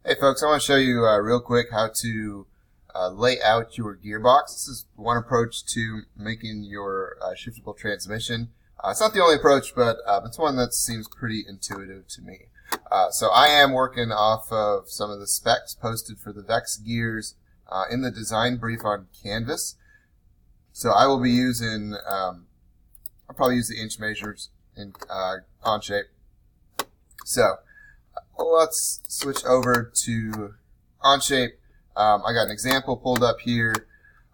Hey folks, I want to show you real quick how to lay out your gearbox. This is one approach to making your shiftable transmission. It's not the only approach, but it's one that seems pretty intuitive to me. So I am working off of some of the specs posted for the Vex gears in the design brief on Canvas. So I will be using, I'll probably use the inch measures in Onshape. So let's switch over to Onshape. I got an example pulled up here,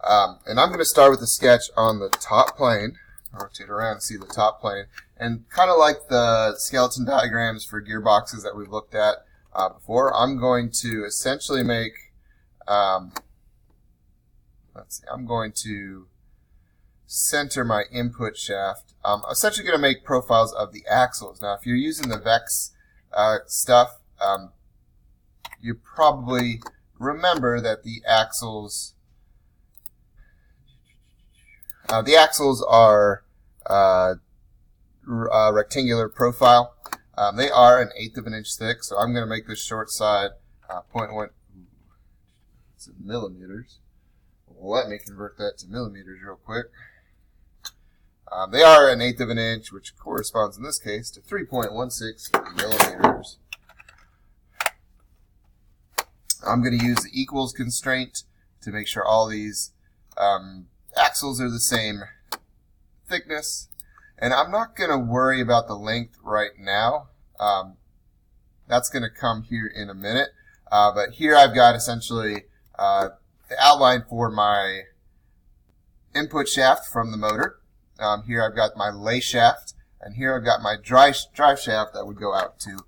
and I'm going to start with the sketch on the top plane. Rotate around and see the top plane, and kind of like the skeleton diagrams for gearboxes that we've looked at before, I'm going to essentially make, I'm going to center my input shaft. I'm essentially going to make profiles of the axles. Now, if you're using the Vex stuff, you probably remember that the axles are rectangular profile. They are 1/8 of an inch thick, so I'm going to make this short side 0.1 millimeters. Let me convert that to millimeters real quick. They are 1/8 of an inch, which corresponds in this case to 3.16 millimeters. I'm going to use the equals constraint to make sure all these axles are the same thickness. And I'm not going to worry about the length right now. That's going to come here in a minute. But here I've got essentially the outline for my input shaft from the motor. Here I've got my lay shaft, and here I've got my drive shaft that would go out to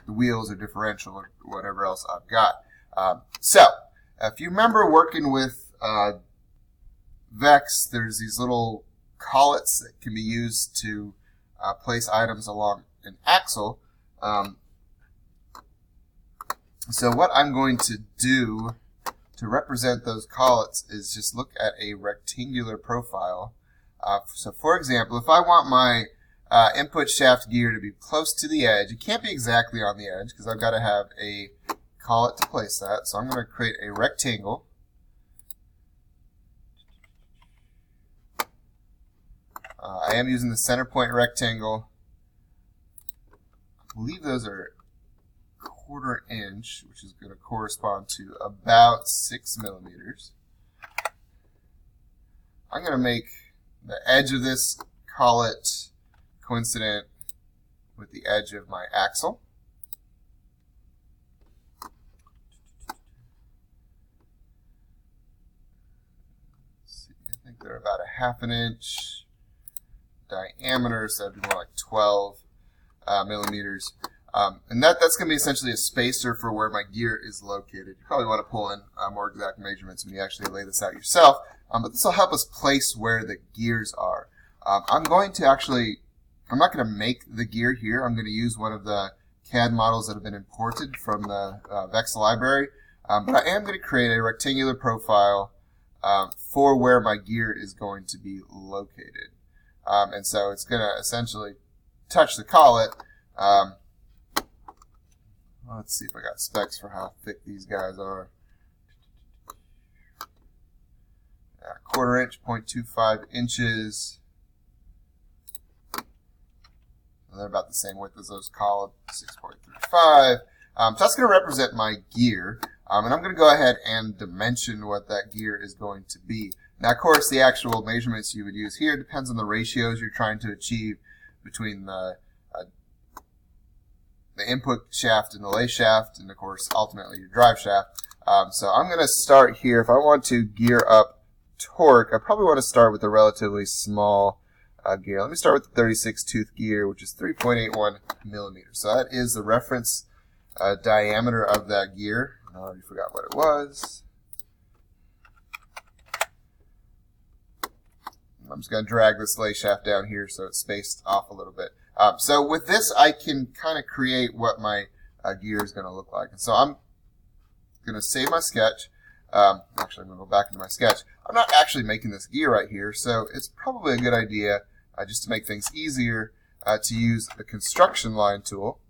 the wheels or differential or whatever else I've got. So, if you remember working with Vex, there's these little collets that can be used to place items along an axle. So what I'm going to do to represent those collets is just look at a rectangular profile. So for example, if I want my input shaft gear to be close to the edge, it can't be exactly on the edge because I've got to have a collet to place that. So I'm going to create a rectangle. I am using the center point rectangle. I believe those are 1/4 inch, which is going to correspond to about 6 millimeters. I'm going to make the edge of this collet coincident with the edge of my axle. I think they're about 1/2 inch diameter, so that'd be more like 12 millimeters. And that's going to be essentially a spacer for where my gear is located. You probably want to pull in more exact measurements when you actually lay this out yourself, but this will help us place where the gears are. I'm not going to make the gear here. I'm going to use one of the CAD models that have been imported from the Vex library, but I am going to create a rectangular profile for where my gear is going to be located. And so it's going to essentially touch the collet. Let's see if I got specs for how thick these guys are. 1/4 inch, 0.25 inches. They're about the same width as those collets, 6.35. So that's going to represent my gear. And I'm going to go ahead and dimension what that gear is going to be. Now, of course, the actual measurements you would use here depends on the ratios you're trying to achieve between the input shaft and the lay shaft, and of course, ultimately your drive shaft. So I'm going to start here. If I want to gear up torque, I probably want to start with a relatively small gear. Let me start with the 36 tooth gear, which is 3.81 millimeters. So that is the reference diameter of that gear. I already forgot what it was. I'm just going to drag this lay shaft down here so it's spaced off a little bit. So with this, I can kind of create what my gear is going to look like. And so I'm going to save my sketch. Actually, I'm going to go back into my sketch. I'm not actually making this gear right here, so it's probably a good idea, just to make things easier, to use the construction line tool.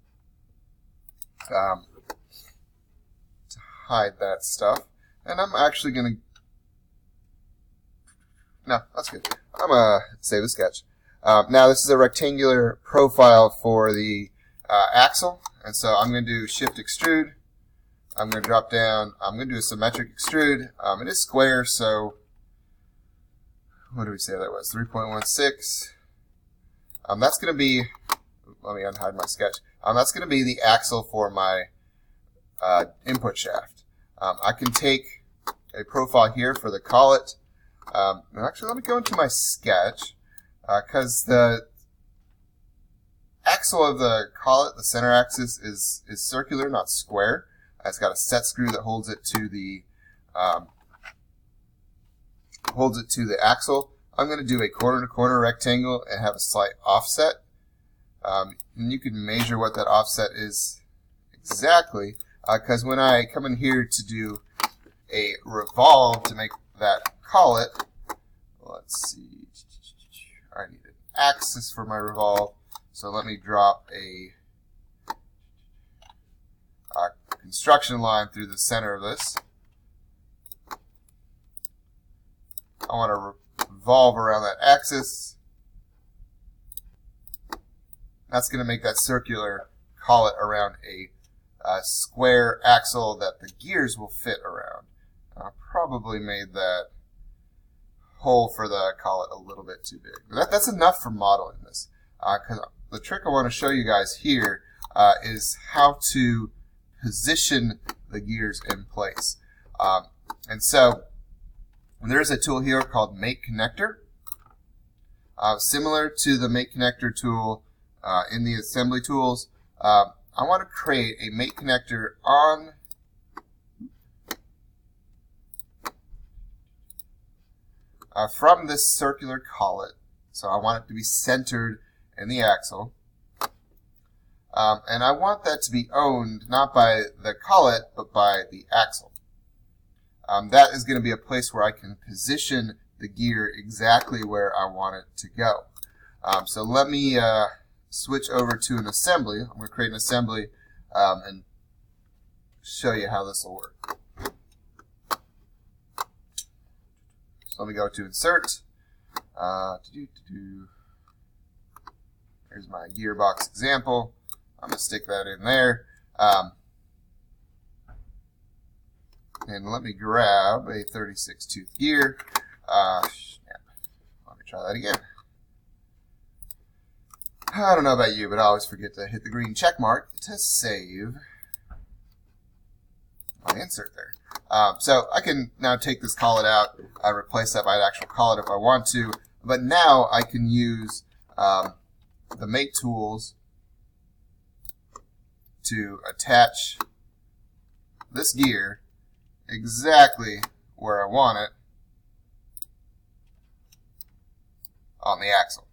hide that stuff. And I'm actually going to... No, that's good. I'm going to save the sketch. Now this is a rectangular profile for the axle. And so I'm going to do Shift Extrude. I'm going to drop down. I'm going to do a symmetric extrude. It is square, so what do we say that was? 3.16. That's going to be, let me unhide my sketch. That's going to be the axle for my input shaft. I can take a profile here for the collet. Actually, let me go into my sketch because the axle of the collet, the center axis, is circular, not square. It's got a set screw that holds it to the axle. I'm going to do a corner-to-corner rectangle and have a slight offset. And you can measure what that offset is exactly, because when I come in here to do a revolve to make that collet, let's see, I need an axis for my revolve, so let me drop a construction line through the center of this. I want to revolve around that axis. That's going to make that circular collet around a square axle that the gears will fit around. I probably made that hole for the collet a little bit too big. But that's enough for modeling this. Because the trick I want to show you guys here is how to position the gears in place. And so there's a tool here called Make Connector. Similar to the Make Connector tool in the assembly tools, I want to create a Make Connector on from this circular collet. So I want it to be centered in the axle. And I want that to be owned not by the collet, but by the axle. That is going to be a place where I can position the gear exactly where I want it to go. So let me switch over to an assembly. I'm going to create an assembly and show you how this will work. So let me go to Insert. Here's my gearbox example. I'm going to stick that in there. And let me grab a 36-tooth gear. Let me try that again. I don't know about you, but I always forget to hit the green check mark to save my insert there. So I can now take this collet out, replace that by an actual collet if I want to, but now I can use the mate tools to attach this gear exactly where I want it on the axle.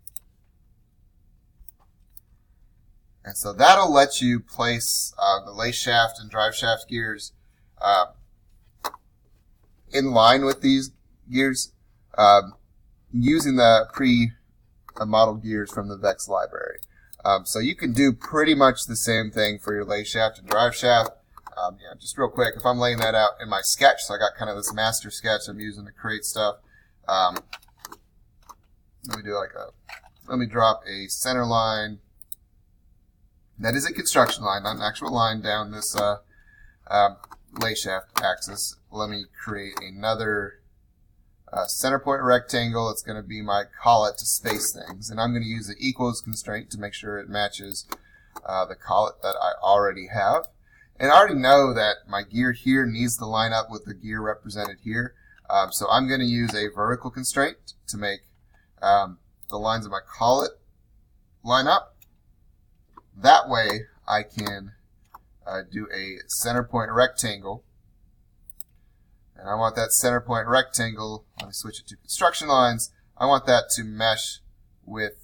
And so that'll let you place the lace shaft and drive shaft gears in line with these gears using the pre-modeled gears from the VEX library. So you can do pretty much the same thing for your lace shaft and drive shaft. Just real quick, if I'm laying that out in my sketch, so I got kind of this master sketch I'm using to create stuff. Let me drop a center line. That is a construction line, not an actual line down this lace shaft axis. Let me create another center point rectangle. It's going to be my collet to space things. And I'm going to use the equals constraint to make sure it matches the collet that I already have. And I already know that my gear here needs to line up with the gear represented here. So I'm going to use a vertical constraint to make the lines of my collet line up. That way I can do a center point rectangle. And I want that center point rectangle, let me switch it to construction lines, I want that to mesh with,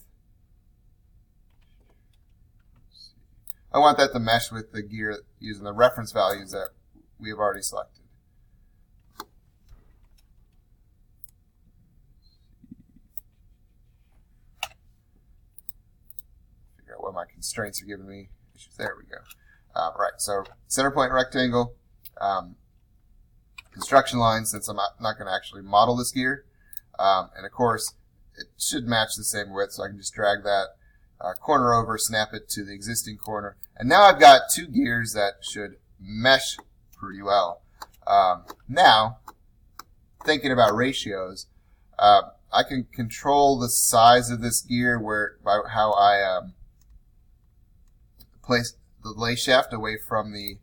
the gear using the reference values that we have already selected. Figure out what my constraints are giving me. There we go. Right, so center point rectangle. construction line since I'm not going to actually model this gear. And of course, it should match the same width, so I can just drag that corner over, snap it to the existing corner. And now I've got two gears that should mesh pretty well. Now, thinking about ratios, I can control the size of this gear by how I place the lay shaft away from the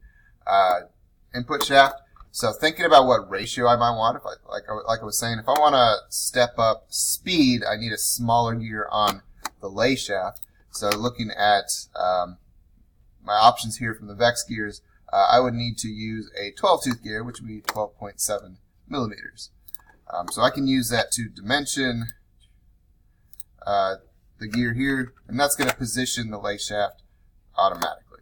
input shaft. So thinking about what ratio I might want, like I was saying, if I want to step up speed, I need a smaller gear on the lay shaft. So looking at my options here from the Vex gears, I would need to use a 12-tooth gear, which would be 12.7 millimeters. So I can use that to dimension the gear here, and that's going to position the lay shaft automatically.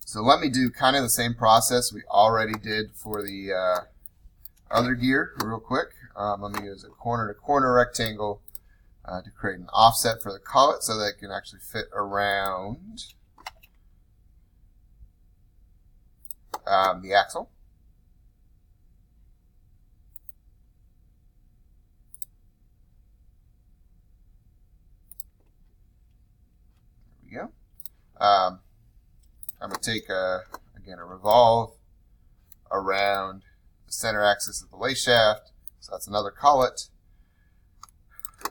So let me do kind of the same process we already did for the other gear real quick. Let me use a corner-to-corner rectangle to create an offset for the collet so that it can actually fit around the axle. There we go. I'm going to take, again, a revolve around the center axis of the lay shaft. So that's another collet.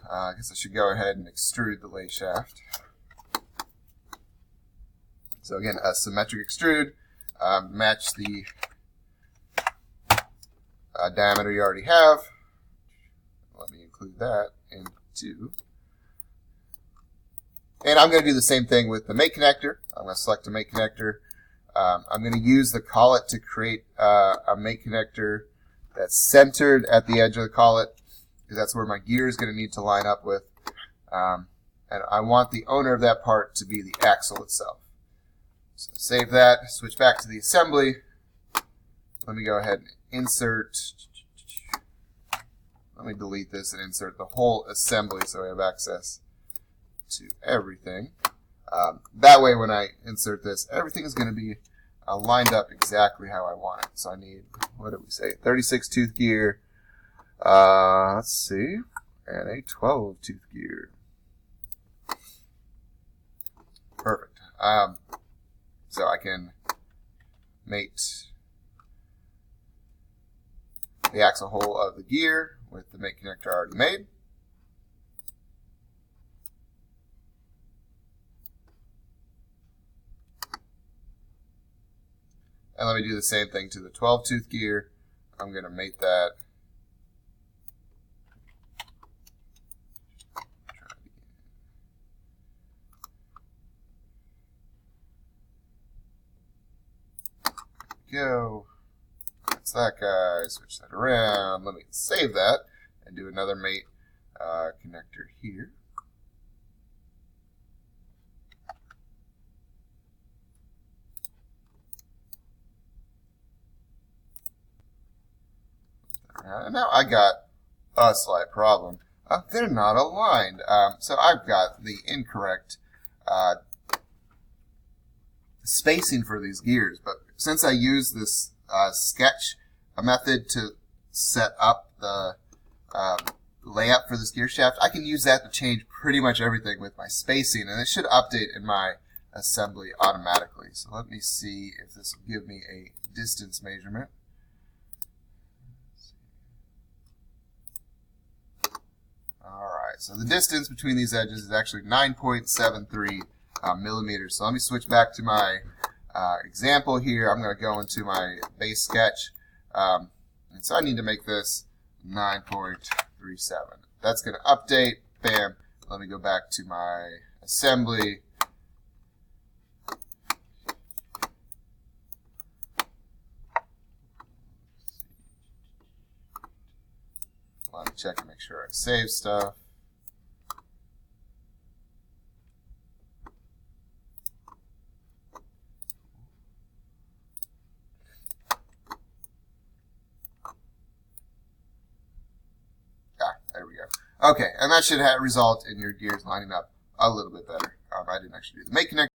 I guess I should go ahead and extrude the lay shaft. So again, a symmetric extrude. Match the diameter you already have. Let me include that into. And I'm going to do the same thing with the mate connector. I'm going to select a mate connector. I'm going to use the collet to create a mate connector that's centered at the edge of the collet, because that's where my gear is going to need to line up with. And I want the owner of that part to be the axle itself. So save that, switch back to the assembly. Let me go ahead and insert. Let me delete this and insert the whole assembly so we have access to everything. That way when I insert this, everything is going to be lined up exactly how I want it. So I need, what did we say, 36-tooth gear, let's see, and a 12-tooth gear. Perfect. So I can mate the axle hole of the gear with the mate connector already made. And let me do the same thing to the 12-tooth gear. I'm going to mate that. Go. That's that guy. Switch that around. Let me save that and do another mate connector here. And now I got a slight problem. They're not aligned. So I've got the incorrect spacing for these gears. But since I use this sketch method to set up the layout for this gear shaft, I can use that to change pretty much everything with my spacing. And it should update in my assembly automatically. So let me see if this will give me a distance measurement. Alright, so the distance between these edges is actually 9.73 millimeters. So let me switch back to my example here. I'm going to go into my base sketch. And so I need to make this 9.37. That's going to update. Bam. Let me go back to my assembly. Let me check and make sure I save stuff. There we go. Okay, and that should result in your gears lining up a little bit better. I didn't actually do the mate connector.